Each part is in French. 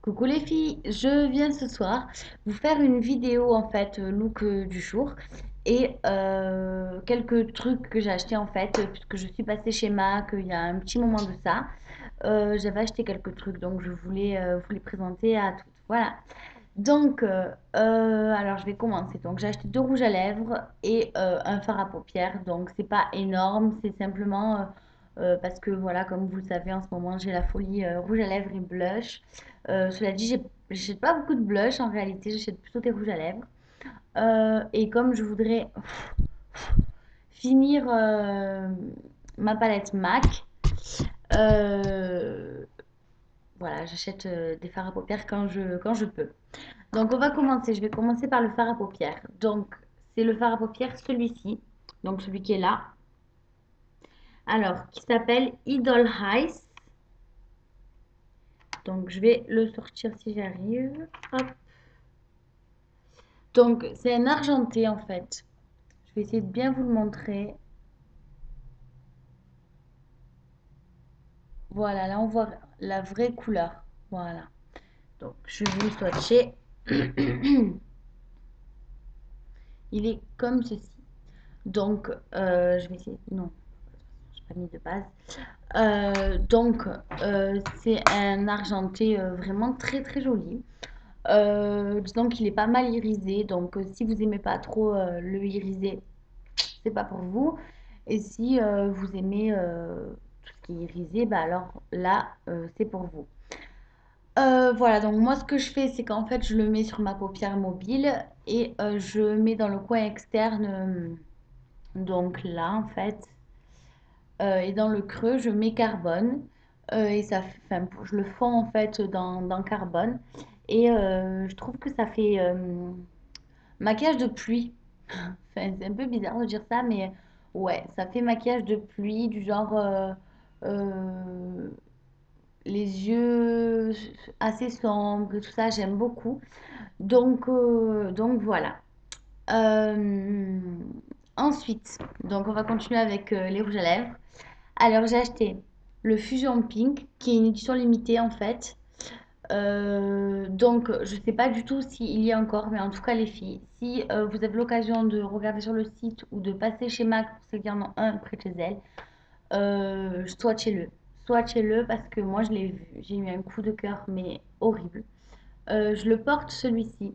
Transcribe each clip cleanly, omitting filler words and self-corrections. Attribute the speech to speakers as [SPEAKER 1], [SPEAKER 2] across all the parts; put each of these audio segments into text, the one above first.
[SPEAKER 1] Coucou les filles, je viens ce soir vous faire une vidéo en fait look du jour et quelques trucs que j'ai achetés en fait puisque je suis passée chez MAC il y a un petit moment de ça. J'avais acheté quelques trucs donc je voulais vous les présenter à toutes. Voilà. Donc alors je vais commencer. Donc j'ai acheté deux rouges à lèvres et un fard à paupières. Donc c'est pas énorme, c'est simplement parce que voilà, comme vous le savez, en ce moment j'ai la folie rouge à lèvres et blush. Cela dit, j'achète pas beaucoup de blush en réalité, j'achète plutôt des rouges à lèvres. Et comme je voudrais finir ma palette MAC, euh, voilà, j'achète des fards à paupières quand je peux. Donc on va commencer, je vais commencer par le fard à paupières. Donc c'est le fard à paupières celui-ci, donc celui qui est là. Alors, qui s'appelle Idol Eyes. Donc je vais le sortir si j'arrive. Hop. Donc c'est un argenté en fait. Je vais essayer de bien vous le montrer. Voilà, là on voit la vraie couleur. Voilà. Donc je vais vous le swatcher. Il est comme ceci. Donc je vais essayer. Non, je n'ai pas mis de base. C'est un argenté vraiment très très joli. Disons qu'il est pas mal irisé. Donc si vous aimez pas trop le irisé, c'est pas pour vous. Et si vous aimez tout ce qui est irisé, bah alors là, c'est pour vous. Voilà, donc moi ce que je fais, c'est qu'en fait, je le mets sur ma paupière mobile et je mets dans le coin externe, donc là en fait, et dans le creux, je mets carbone. Et ça, enfin, je le fonds en fait dans carbone. Et je trouve que ça fait maquillage de pluie. Enfin, c'est un peu bizarre de dire ça, mais ouais, ça fait maquillage de pluie, du genre euh, les yeux assez sombres et tout ça, j'aime beaucoup. Donc voilà. Euh, Ensuite, donc on va continuer avec les rouges à lèvres. Alors j'ai acheté le Fusion Pink, qui est une édition limitée en fait. Donc je sais pas du tout s'il y a encore, mais en tout cas les filles, si vous avez l'occasion de regarder sur le site ou de passer chez MAC pour celles qui en ont un près de chez elles, swatchez-le. Swatchez-le parce que moi je l'ai vu, j'ai eu un coup de cœur mais horrible. Je le porte celui-ci.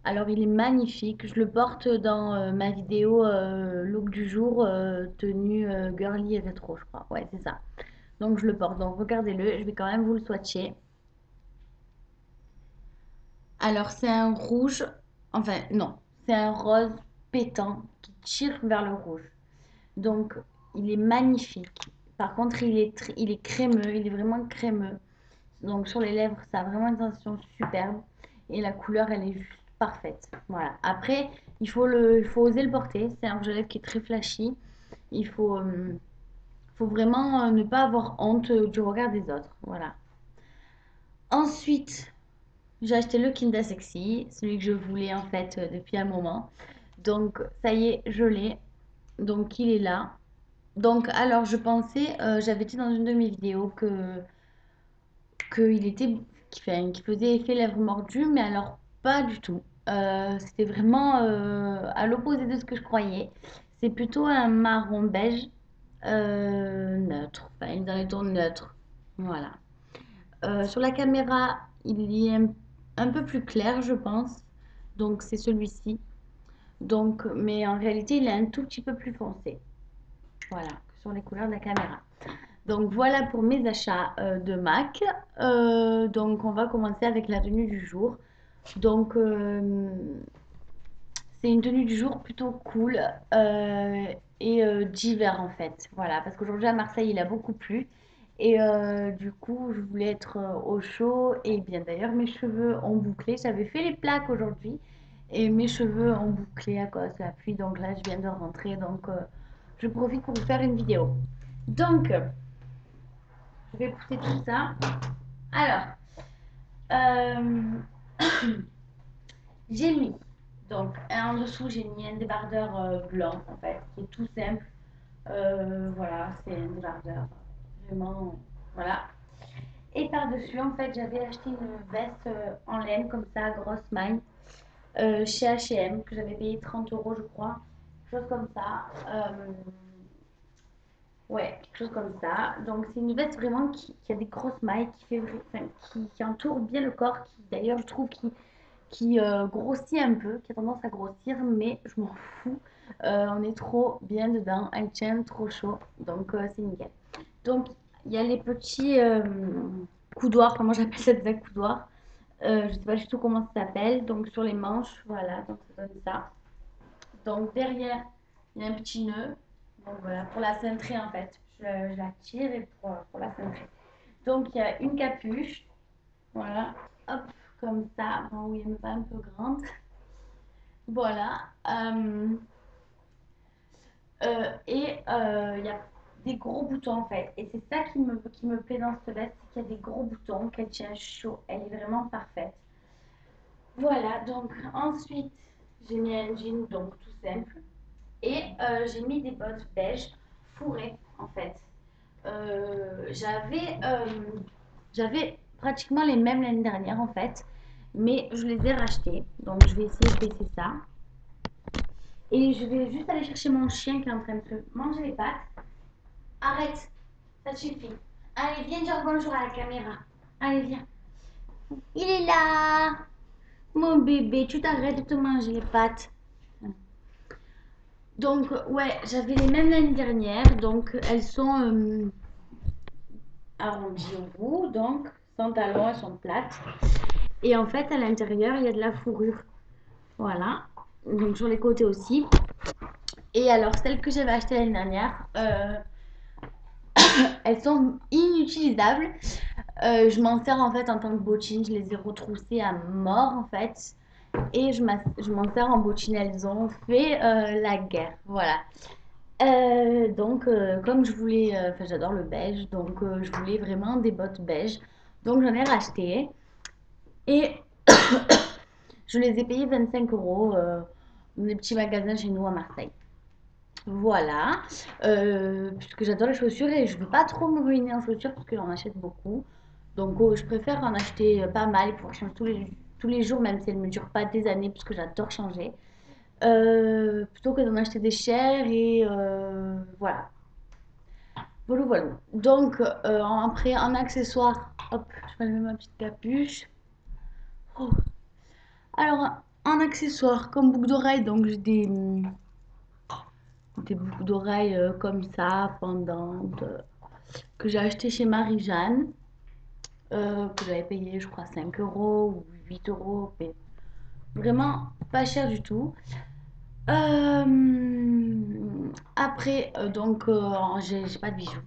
[SPEAKER 1] Alors il est magnifique. Je le porte dans ma vidéo look du jour, tenue girly et rétro, je crois. Ouais, c'est ça. Donc je le porte. Donc regardez-le. Je vais quand même vous le swatcher. Alors c'est un rouge. Enfin non, c'est un rose pétant qui tire vers le rouge. Donc il est magnifique. Par contre il est crémeux. Il est vraiment crémeux. Donc sur les lèvres, ça a vraiment une sensation superbe. Et la couleur, elle est juste parfaite. Voilà. Après, il faut oser le porter. C'est un rouge à lèvres qui est très flashy. Il faut vraiment ne pas avoir honte du regard des autres. Voilà. Ensuite, j'ai acheté le Kinda Sexy, celui que je voulais en fait depuis un moment. Donc ça y est, je l'ai. Donc il est là. Donc alors je pensais, j'avais dit dans une de mes vidéos qu'il était, qu'il faisait effet lèvres mordues, mais alors pas du tout. C'était vraiment à l'opposé de ce que je croyais. C'est plutôt un marron beige neutre, enfin il est dans les tons neutres. Voilà. Sur la caméra, il est un peu plus clair, je pense. Donc c'est celui-ci. Donc, mais en réalité, il est un tout petit peu plus foncé. Voilà, sur les couleurs de la caméra. Donc voilà pour mes achats de MAC. Donc on va commencer avec la tenue du jour. Donc c'est une tenue du jour plutôt cool et d'hiver en fait. Voilà, parce qu'aujourd'hui à Marseille il a beaucoup plu. Et du coup je voulais être au chaud. Et bien d'ailleurs mes cheveux ont bouclé. J'avais fait les plaques aujourd'hui. Et mes cheveux ont bouclé à cause de la pluie. Donc là je viens de rentrer. Donc je profite pour vous faire une vidéo. Donc je vais pousser tout ça. Alors, euh, j'ai mis, donc en dessous, j'ai mis un débardeur blanc, en fait, qui est tout simple. Voilà, c'est un débardeur, vraiment, voilà. Et par-dessus, en fait, j'avais acheté une veste en laine comme ça, grosse maille, chez H&M, que j'avais payé 30 euros, je crois. Quelque chose comme ça. Ouais, quelque chose comme ça. Donc, c'est une veste vraiment qui a des grosses mailles, enfin, qui entoure bien le corps, qui d'ailleurs, je trouve, qui grossit un peu, qui a tendance à grossir, mais je m'en fous. On est trop bien dedans, elle tient trop chaud, donc c'est nickel. Donc, il y a les petits coudoirs, comment j'appelle ça, des coudoirs. Je sais pas du tout comment ça s'appelle. Donc, sur les manches, voilà, donc ça donne ça. Donc, derrière, il y a un petit nœud. Donc, voilà, pour la cintrée en fait. Je la tire et pour la cintrée. Donc, il y a une capuche. Voilà, hop, comme ça. Bon, oui, elle me va un peu grande. Voilà. Et il y a des gros boutons en fait. Et c'est ça qui me plaît dans cette veste, c'est qu'il y a des gros boutons, qu'elle tient chaud. Elle est vraiment parfaite. Voilà, donc ensuite, j'ai mis un jean donc tout simple. Et j'ai mis des bottes beige fourrées en fait. J'avais pratiquement les mêmes l'année dernière en fait. Mais je les ai rachetées. Donc je vais essayer de baisser ça. Et je vais juste aller chercher mon chien qui est en train de se manger les pattes. Arrête, ça suffit. Allez, viens dire bonjour à la caméra. Allez, viens. Il est là. Mon bébé, tu t'arrêtes de te manger les pattes. Donc, ouais, j'avais les mêmes l'année dernière. Donc, elles sont arrondies au bout. Donc, sans talons, elles sont plates. Et en fait, à l'intérieur, il y a de la fourrure. Voilà. Donc, sur les côtés aussi. Et alors, celles que j'avais achetées l'année dernière, elles sont inutilisables. Je m'en sers en fait en tant que bottine. Je les ai retroussées à mort en fait. Et je m'en sers en bottine. Elles ont fait la guerre. Voilà. Donc, comme je voulais, enfin, j'adore le beige, donc je voulais vraiment des bottes beige. Donc, j'en ai racheté et je les ai payées 25 euros dans des petits magasins chez nous à Marseille. Voilà, puisque j'adore les chaussures et je ne veux pas trop me ruiner en chaussures parce que j'en achète beaucoup. Donc, je préfère en acheter pas mal pour changer tous les jours, même si elles ne me durent pas des années, parce que j'adore changer. Plutôt que d'en acheter des chères et voilà. Voilà, voilà. Donc, après, en accessoire, hop, je vais mettre ma petite capuche. Oh. Alors, en accessoire, comme boucle d'oreille, donc j'ai des boucles d'oreilles comme ça, pendantes, que j'ai acheté chez Marie-Jeanne, que j'avais payé, je crois, 5 euros ou 8 euros, mais vraiment pas cher du tout. Après, donc, j'ai pas de bijoux,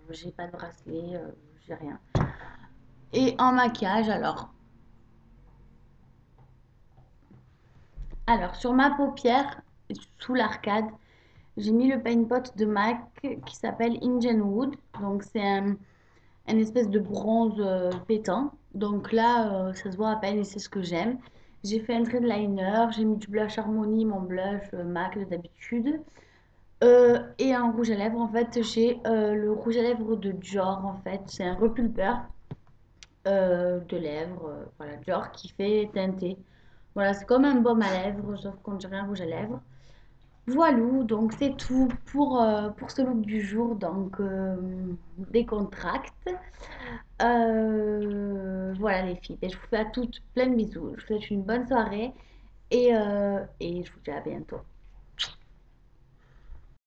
[SPEAKER 1] j'ai pas de bracelet, j'ai rien. Et en maquillage, alors sur ma paupière, sous l'arcade, j'ai mis le paint pot de MAC qui s'appelle Indian Wood. Donc c'est un espèce de bronze pétant. Donc là, ça se voit à peine et c'est ce que j'aime. J'ai fait un trait de liner, j'ai mis du blush Harmony, mon blush MAC de d'habitude. Et en rouge à lèvres, en fait, j'ai le rouge à lèvres de Dior, en fait. C'est un repulpeur de lèvres, voilà, Dior qui fait teinter. Voilà, c'est comme un baume à lèvres, sauf qu'on dirait un rouge à lèvres. Voilà, donc c'est tout pour ce look du jour, donc décontracte. Voilà les filles, et je vous fais à toutes plein de bisous. Je vous souhaite une bonne soirée et je vous dis à bientôt.